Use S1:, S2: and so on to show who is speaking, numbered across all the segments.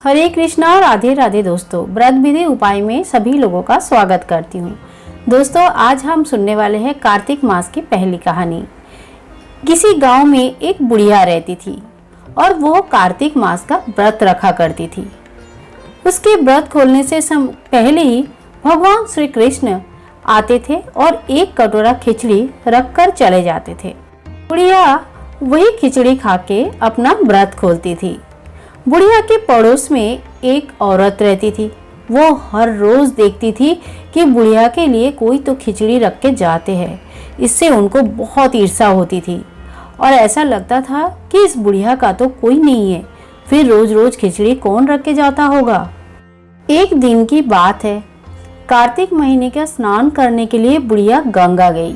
S1: हरे कृष्णा, राधे राधे दोस्तों। व्रत विधि उपाय में सभी लोगों का स्वागत करती हूँ। दोस्तों, आज हम सुनने वाले हैं कार्तिक मास की पहली कहानी। किसी गांव में एक बुढ़िया रहती थी और वो कार्तिक मास का व्रत रखा करती थी। उसके व्रत खोलने से पहले ही भगवान श्री कृष्ण आते थे और एक कटोरा खिचड़ी रखकर चले जाते थे। बुढ़िया वही खिचड़ी खा के अपना व्रत खोलती थी। बुढ़िया के पड़ोस में एक औरत रहती थी। वो हर रोज देखती थी कि बुढ़िया के लिए कोई तो खिचड़ी रख के जाते हैं। इससे उनको बहुत ईर्ष्या होती थी और ऐसा लगता था कि इस बुढ़िया का तो कोई नहीं है, फिर रोज रोज खिचड़ी कौन रख के जाता होगा। एक दिन की बात है, कार्तिक महीने का स्नान करने के लिए बुढ़िया गंगा गई।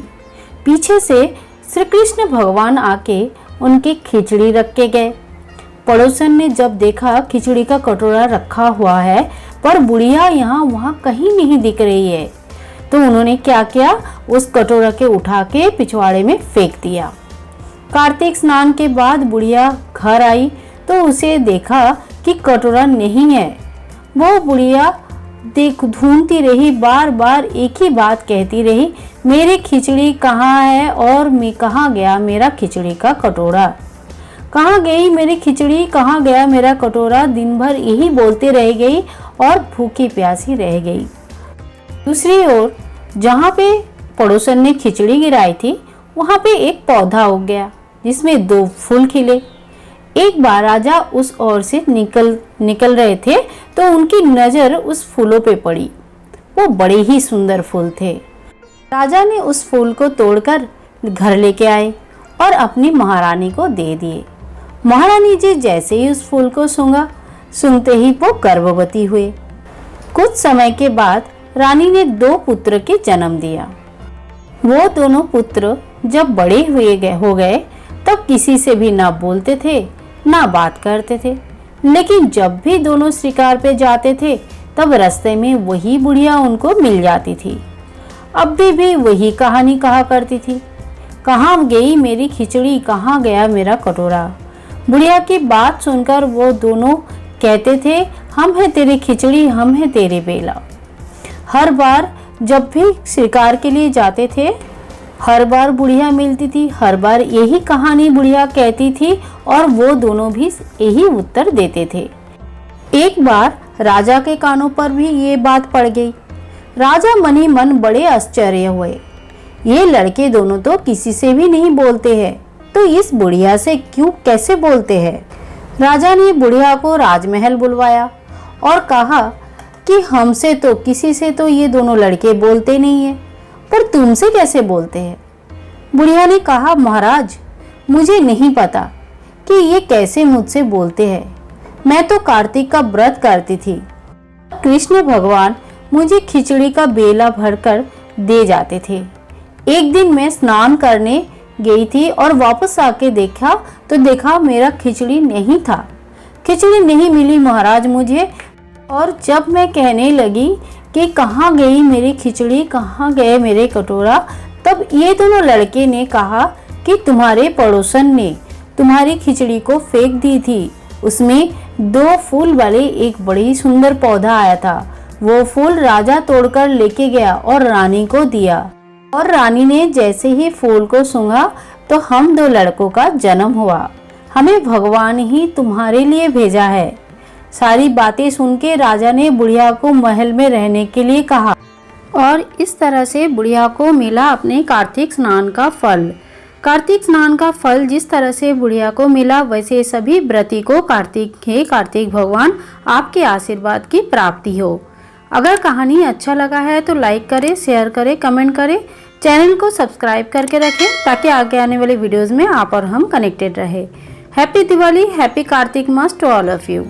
S1: पीछे से श्री कृष्ण भगवान आके उनकी खिचड़ी रख के गए। पड़ोसन ने जब देखा खिचड़ी का कटोरा रखा हुआ है पर बुढ़िया यहाँ वहाँ कहीं नहीं दिख रही है, तो उन्होंने क्या किया, उस कटोरा के उठा के पिछवाड़े में फेंक दिया। कार्तिक स्नान के बाद बुढ़िया घर आई तो उसे देखा कि कटोरा नहीं है। वो बुढ़िया ढूंढती रही, बार बार एक ही बात कहती रही, मेरी खिचड़ी कहाँ है और मैं कहाँ गया मेरा खिचड़ी का कटोरा, कहाँ गई मेरी खिचड़ी, कहाँ गया मेरा कटोरा। दिन भर यही बोलते रह गई और भूखी प्यासी रह गई। दूसरी ओर जहाँ पे पड़ोसन ने खिचड़ी गिराई थी वहाँ पे एक पौधा उग गया जिसमें 2 फूल खिले। एक बार राजा उस ओर से निकल रहे थे तो उनकी नज़र उस फूलों पे पड़ी। वो बड़े ही सुंदर फूल थे। राजा ने उस फूल को तोड़कर घर लेके आए और अपनी महारानी को दे दिए। महारानी जी जैसे ही उस फूल को सूंघते ही वो गर्भवती हुए। कुछ समय के बाद रानी ने 2 पुत्र के जन्म दिया। वो दोनों पुत्र जब बड़े हो गए तब किसी से भी ना बोलते थे ना बात करते थे, लेकिन जब भी दोनों शिकार पे जाते थे तब रास्ते में वही बुढ़िया उनको मिल जाती थी। अब भी वही कहानी कहा करती थी, कहाँ गई मेरी खिचड़ी, कहाँ गया मेरा कटोरा। बुढ़िया की बात सुनकर वो दोनों कहते थे, हम है तेरी खिचड़ी, हम है तेरे बेला। हर बार जब भी शिकार के लिए जाते थे हर बार बुढ़िया मिलती थी, हर बार यही कहानी बुढ़िया कहती थी और वो दोनों भी यही उत्तर देते थे। एक बार राजा के कानों पर भी ये बात पड़ गई। राजा मन ही मन बड़े आश्चर्य हुए, ये लड़के दोनों तो किसी से भी नहीं बोलते हैं, तो इस बुढ़िया से कैसे बोलते हैं। राजा ने बुढ़िया को राजमहल बुलवाया और कहा कि हमसे तो किसी से तो ये दोनों लड़के बोलते नहीं है, पर तुमसे कैसे बोलते हैं। बुढ़िया ने कहा, महाराज मुझे नहीं पता कि ये कैसे मुझसे बोलते हैं। मैं तो कार्तिक का व्रत करती थी, कृष्ण भगवान मुझे खिचड़ी का बेला भरकर दे जाते थे। एक दिन मैं स्नान करने गई थी और वापस आके देखा मेरा खिचड़ी नहीं था, खिचड़ी नहीं मिली महाराज मुझे। और जब मैं कहने लगी कि कहाँ गई मेरी खिचड़ी, कहाँ गए मेरे कटोरा, तब ये दोनों लड़के ने कहा कि तुम्हारे पड़ोसन ने तुम्हारी खिचड़ी को फेंक दी थी। उसमें 2 फूल वाले एक बड़ी सुंदर पौधा आया था। वो फूल राजा तोड़कर लेके गया और रानी को दिया, और रानी ने जैसे ही फूल को सूंघा तो हम 2 लड़कों का जन्म हुआ। हमें भगवान ही तुम्हारे लिए भेजा है। सारी बातें सुन के राजा ने बुढ़िया को महल में रहने के लिए कहा और इस तरह से बुढ़िया को मिला अपने कार्तिक स्नान का फल। कार्तिक स्नान का फल जिस तरह से बुढ़िया को मिला वैसे सभी व्रती को कार्तिक भगवान आपके आशीर्वाद की प्राप्ति हो। अगर कहानी अच्छा लगा है तो लाइक करें, शेयर करें, कमेंट करें, चैनल को सब्सक्राइब करके रखें ताकि आगे आने वाले वीडियोस में आप और हम कनेक्टेड रहे। Happy Diwali, happy Kartik Maas to all of you.